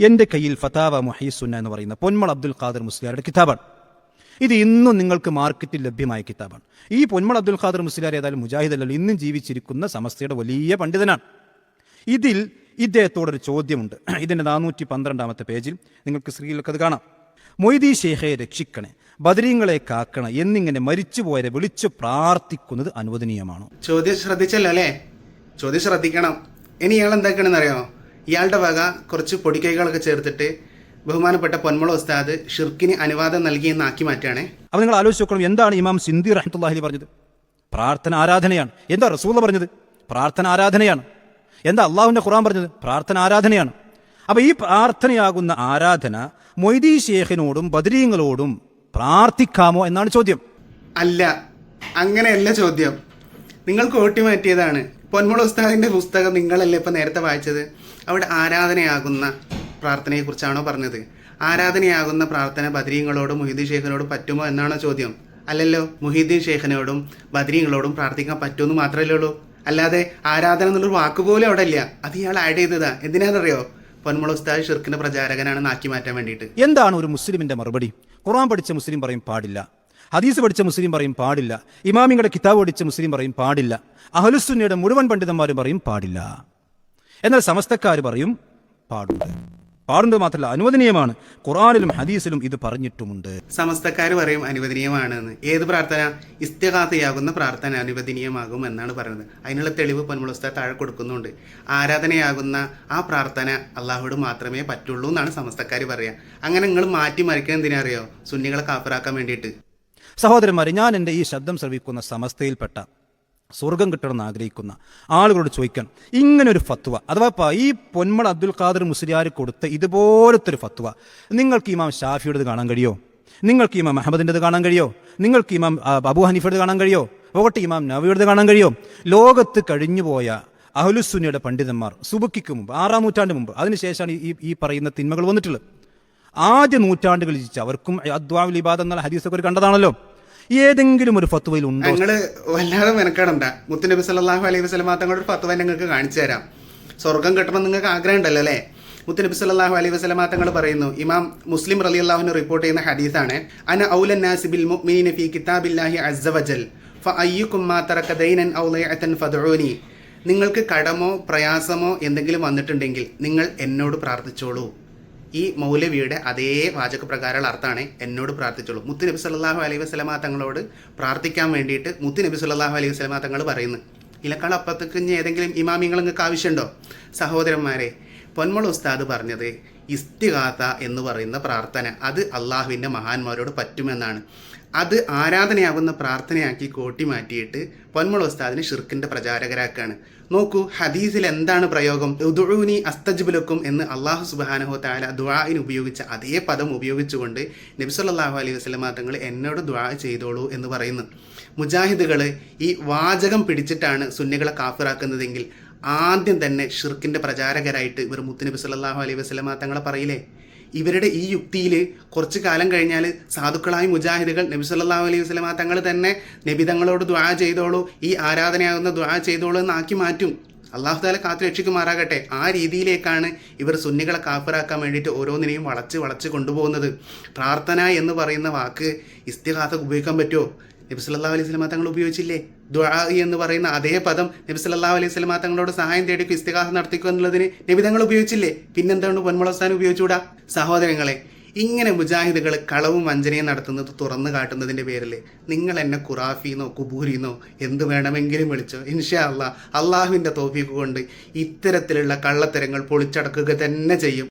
എൻ്റെ കയ്യിൽ ഫതാവ മുഹീസുന്ന എന്ന് പറയുന്ന പൊന്മൾ അബ്ദുൽ ഖാദർ മുസ്ലിയാരുടെ കിതാബാണ്. ഇത് ഇന്നും നിങ്ങൾക്ക് മാർക്കറ്റിൽ ലഭ്യമായ കിതാബാണ്. ഈ പൊന്മൾ അബ്ദുൽ ഖാദർ മുസ്ലിയാർ ഏതായാലും മുജാഹിദല്ലല്ലോ, ഇന്നും ജീവിച്ചിരിക്കുന്ന സമസ്തയുടെ വലിയ പണ്ഡിതനാണ്. ഇതിൽ ഇദ്ദേഹത്തോടൊരു ചോദ്യമുണ്ട്. ഇതിൻ്റെ 412 പേജിൽ നിങ്ങൾക്ക് സ്ക്രീനിലൊക്കെ അത് കാണാം. മൊയ്തീ ഷേഖയെ രക്ഷിക്കണേ, ബദരീങ്ങളെ കാക്കണേ എന്നിങ്ങനെ മരിച്ചുപോയവരെ വിളിച്ചു പ്രാർത്ഥിക്കുന്നത് അനുവദനീയമാണോ? ചോദ്യം ശ്രദ്ധിച്ചല്ലോ അല്ലേ? ചോദ്യം ശ്രദ്ധിക്കണം. ഇനി ഇയാൾ എന്താക്കണമെന്ന് അറിയാമോ? ഇയാളുടെ വക കുറച്ച് പൊടിക്കൈകളൊക്കെ ചേർത്തിട്ട് ബഹുമാനപ്പെട്ട പൊന്മള ഉസ്താദ് ഷിർക്കിന് അനുവാദം നൽകിയെന്നാക്കി മാറ്റാണേ. അപ്പോൾ നിങ്ങൾ ആലോചിച്ച് നോക്കണം, എന്താണ് ഇമാം സിന്ദി റഹ്മത്തുള്ളാഹി പറഞ്ഞത്? പ്രാർത്ഥന ആരാധനയാണ്. എന്താ റസൂൽ പറഞ്ഞത്? പ്രാർത്ഥന ആരാധനയാണ്. എന്താ അള്ളാഹുവിന്റെ ഖുർആൻ പറഞ്ഞത്? പ്രാർത്ഥന ആരാധനയാണ്. അപ്പൊ ഈ പ്രാർത്ഥനയാകുന്ന ആരാധന മൊയ്തീ ഷേഖിനോടും ബദരീങ്ങളോടും പ്രാർത്ഥിക്കാമോ എന്നാണ് ചോദ്യം. അല്ല, അങ്ങനെയല്ല ചോദ്യം. നിങ്ങൾ കോട്ടി മാറ്റിയതാണ്. പൊന്മള ഉസ്താദിന്റെ പുസ്തകം നിങ്ങളല്ലേ ഇപ്പൊ നേരത്തെ വായിച്ചത്? അവിടെ ആരാധനയാകുന്ന പ്രാർത്ഥനയെക്കുറിച്ചാണോ പറഞ്ഞത്? ആരാധനയാകുന്ന പ്രാർത്ഥന ബദരീങ്ങളോടും മുഹീദ്ദീൻ ഷേഖിനോടും പറ്റുമോ എന്നാണോ ചോദ്യം? അല്ലല്ലോ. മുഹീദ്ദീൻ ഷേഖിനോടും ബദരീങ്ങളോടും പ്രാർത്ഥിക്കാൻ പറ്റുമെന്ന് മാത്രമല്ലേ ഉള്ളൂ. അല്ലാതെ ആരാധന എന്നുള്ളൊരു വാക്കുപോലും അവിടെ ഇല്ല. അത് ഇയാൾ ആഡ് ചെയ്തതാ. എന്തിനാണെന്നറിയോ? പൊന്മള ഉസ്താദ് ഷിർക്കിന്റെ പ്രചാരകനാണെന്ന് ആക്കി മാറ്റാൻ വേണ്ടിയിട്ട്. എന്താണ് ഒരു മുസ്ലിമിന്റെ മറുപടി? ഖുർആൻ പഠിച്ച മുസ്ലിം പറയും പാടില്ല, ഹദീസ് പഠിച്ച മുസ്ലിം പറയും പാടില്ല, ഇമാമിങ്ങളുടെ കിതാബ് പഠിച്ച മുസ്ലിം പറയും പാടില്ല, അഹ്ലുസുന്നയുടെ മുഴുവൻ പണ്ഡിതന്മാരും പറയും പാടില്ല. എന്നാൽ സമസ്തക്കാർ പറയും പാടുണ്ട്. പാടുന്നത് മാത്രമല്ല, അനുവദനീയമാണ്. ഖുർആനിലും ഹദീസിലും ഇത് പറഞ്ഞിട്ടുമുണ്ട്. സമസ്തക്കാർ പറയും അനുവദനീയമാണെന്ന്. ഏത് പ്രാർത്ഥന? ഇസ്തിഗാസയാകുന്ന പ്രാർത്ഥന അനുവദനീയമാകും എന്നാണ് പറയുന്നത്. അതിനുള്ള തെളിവ് പൊന്മള ഉസ്താദ് താഴെ കൊടുക്കുന്നുണ്ട്. ആരാധനയാകുന്ന ആ പ്രാർത്ഥന അള്ളാഹുവോട് മാത്രമേ പറ്റുള്ളൂ എന്നാണ് സമസ്തക്കാർ പറയുക. അങ്ങനെ നിങ്ങൾ മാറ്റി മറിക്കാൻ എന്തിനാ അറിയോ? സുന്നികളെ കാഫിറാക്കാൻ വേണ്ടിയിട്ട്. സഹോദരന്മാരെ, ഞാൻ എൻ്റെ ഈ ശബ്ദം ശ്രവിക്കുന്ന സമസ്തയിൽപ്പെട്ട സ്വർഗം കിട്ടണമെന്ന് ആഗ്രഹിക്കുന്ന ആളുകളോട് ചോദിക്കണം, ഇങ്ങനൊരു ഫത്വ അഥവാ ഈ പൊന്മള അബ്ദുൽ ഖാദർ മുസ്ലിയാർ കൊടുത്ത ഇതുപോലത്തെ ഒരു ഫത്വ നിങ്ങൾക്ക് ഇമാം ഷാഫിയുടേത് കാണാൻ കഴിയോ? നിങ്ങൾക്ക് ഇമാം അഹമ്മദിൻ്റെത് കാണാൻ കഴിയോ? നിങ്ങൾക്ക് ഇമാം അബൂ ഹനീഫയുടേത് കാണാൻ കഴിയോ? പോകട്ടെ, ഇമാം നവവിയുടേത് കാണാൻ കഴിയോ? ലോകത്ത് കഴിഞ്ഞുപോയ അഹ്ലുസുന്നയുടെ പണ്ഡിതന്മാർ സുബക്കിക്ക് മുമ്പ് 6-ാം നൂറ്റാണ്ട് മുമ്പ്, അതിനുശേഷമാണ് ഈ പറയുന്ന തിന്മകൾ വന്നിട്ടുള്ളത്. ആദ്യ നൂറ്റാണ്ടുകളിൽ അവർക്കും അദ്വാഉൽ ഇബാദ എന്നുള്ള ഹദീസൊക്കെ ഒരു കണ്ടതാണല്ലോ. ഏതെങ്കിലും ഒരു ഫത്വയിൽ ഉണ്ടോ? ഞങ്ങള് വല്ലാതെ മെനക്കെടണ്ട. മുത്തുനബി സല്ലല്ലാഹു അലൈഹി വസല്ലം തങ്ങളുടെ ഒരു ഫത്വ നിങ്ങൾക്ക് കാണിച്ചു തരാം. സ്വർഗം കിട്ടണം നിങ്ങൾക്ക് ആഗ്രഹം ഉണ്ടല്ലോ അല്ലേ? മുത്തുനബി സല്ലല്ലാഹു അലൈഹി വസല്ലം തങ്ങൾ പറയുന്നു, ഇമാം മുസ്ലിം റളിയല്ലാഹു അൻഹു റിപ്പോർട്ട് ചെയ്യുന്ന ഹദീസാണ്, അന ഔലൻ നാസി ബിൽ മുഅ്മിനീന ഫീ കിതാബില്ലാഹി അസ്സ വജൽ ഫഅയ്യുകും മാ തറക ദൈനൻ ഔ ലയഅതൻ ഫദ്ഉനി. നിങ്ങൾക്ക് കടമോ പ്രയാസമോ എന്തെങ്കിലും വന്നിട്ടുണ്ടെങ്കിൽ നിങ്ങൾ എന്നോട് പ്രാർത്ഥിച്ചോളൂ. ഈ മൗലവിയുടെ അതേ വാചകപ്രകാരമുള്ള അർത്ഥമാണ് എന്നോട് പ്രാർത്ഥിച്ചോളൂ. മുത്തുനബി സല്ലല്ലാഹു അലൈഹി വസല്ലമ തങ്ങളോട് പ്രാർത്ഥിക്കാൻ വേണ്ടിയിട്ട് മുത്തുനബി സല്ലല്ലാഹു അലൈഹി വസല്ലമ തങ്ങൾ പറയുന്നു. ഇലക്കാൾ അപ്പത്തേക്ക് ഇനി ഏതെങ്കിലും ഇമാമിങ്ങൾ നിങ്ങൾക്ക് ആവശ്യമുണ്ടോ? സഹോദരന്മാരെ, പൊന്മള ഉസ്താദ് പറഞ്ഞത് ഇസ്തിഗാസ എന്ന് പറയുന്ന പ്രാർത്ഥന അത് അള്ളാഹുവിൻ്റെ മഹാന്മാരോട് പറ്റുമെന്നാണ്. അത് ആരാധനയാകുന്ന പ്രാർത്ഥനയാക്കി കോട്ടി മാറ്റിയിട്ട് പൊന്മള ഉസ്താദിനെ ഷിർക്കിൻ്റെ പ്രചാരകരാക്കാണ്. നോക്കൂ, ഹദീസിൽ എന്താണ് പ്രയോഗം? ഉദ്ഉനി അസ്തജിബ് ലക്കും എന്ന് അള്ളാഹു സുബ്ഹാനഹു തആല ദുആഇന് ഉപയോഗിച്ച അതേ പദം ഉപയോഗിച്ചുകൊണ്ട് നബി സല്ലല്ലാഹു അലൈഹി വസല്ലം തങ്ങൾ എന്നോട് ദുആ ചെയ്തോളൂ എന്ന് പറയുന്നു. മുജാഹിദുകൾ ഈ വാചകം പിടിച്ചിട്ടാണ് സുന്നികളെ കാഫിറാക്കുന്നതെങ്കിൽ ആദ്യം തന്നെ ഷിർക്കിൻ്റെ പ്രചാരകരായിട്ട് ഇവർ മുത്തുനബി സല്ലല്ലാഹു അലൈഹി വസല്ലം തങ്ങളെ പറയില്ലേ? ഇവരുടെ ഈ യുക്തിയിൽ കുറച്ച് കാലം കഴിഞ്ഞാൽ സാധുക്കളായ മുജാഹിദുകൾ നബി സല്ലല്ലാഹു അലൈഹി വസല്ലം തങ്ങൾ തന്നെ നബി തങ്ങളോട് ദുആ ചെയ്തോളൂ, ഈ ആരാധനയാകുന്ന ദുആ ചെയ്തോളൂ എന്നാക്കി മാറ്റും. അല്ലാഹു തആല കാത്തു രക്ഷിക്കുമാറാകട്ടെ. ആ രീതിയിലേക്കാണ് ഇവർ സുന്നികളെ കാഫിറാക്കാൻ വേണ്ടിയിട്ട് ഓരോന്നിനെയും വളച്ച് കൊണ്ടുപോകുന്നത്. പ്രാർത്ഥന എന്ന് പറയുന്ന വാക്ക് ഇസ്തിഗാസ ഉപയോഗിക്കാൻ പറ്റുമോ? നബി സല്ലല്ലാഹു അലൈഹി വസല്ലം തങ്ങൾ ഉപയോഗിച്ചില്ലേ? ദുആ എന്ന് പറയുന്ന അതേ പദം നബി സല്ലല്ലാഹു അലൈഹി വസല്ലം തങ്ങളോട് സഹായം തേടിക്കും ഇസ്തിഗാസ നടത്തിക്കും എന്നുള്ളതിന് നബി തങ്ങൾ ഉപയോഗിച്ചില്ലേ? പിന്നെന്താണ് പൊന്മള ഉസ്താദ് ഉപയോഗിച്ചുകൂടാ? സഹോദരങ്ങളെ, ഇങ്ങനെ മുജാഹിദുകൾ കളവും വഞ്ചനയും നടത്തുന്നത് തുറന്നു കാട്ടുന്നതിൻ്റെ പേരിൽ നിങ്ങൾ എന്നെ ഖുറാഫീന്നോ കുബൂരിന്നോ എന്ത് വേണമെങ്കിലും വിളിച്ചോ. ഇൻഷാ അല്ലാഹ് അള്ളാഹുവിൻ്റെ തൗഫീഖ് കൊണ്ട് ഇത്തരത്തിലുള്ള കള്ളത്തരങ്ങൾ പൊളിച്ചടക്കുക തന്നെ ചെയ്യും.